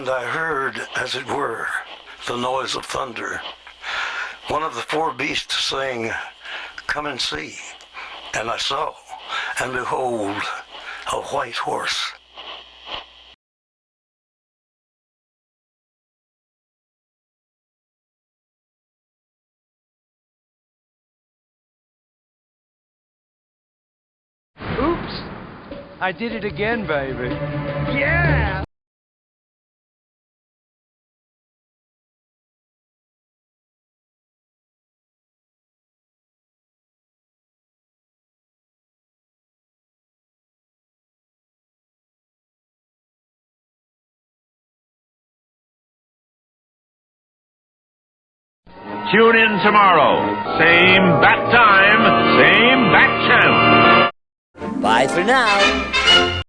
and I heard, as it were, the noise of thunder. One of the four beasts saying, "Come and see." And I saw, and behold, a white horse. Oops! I did it again, baby. Yeah! Tune in tomorrow. Same bat time, same bat channel. Bye for now.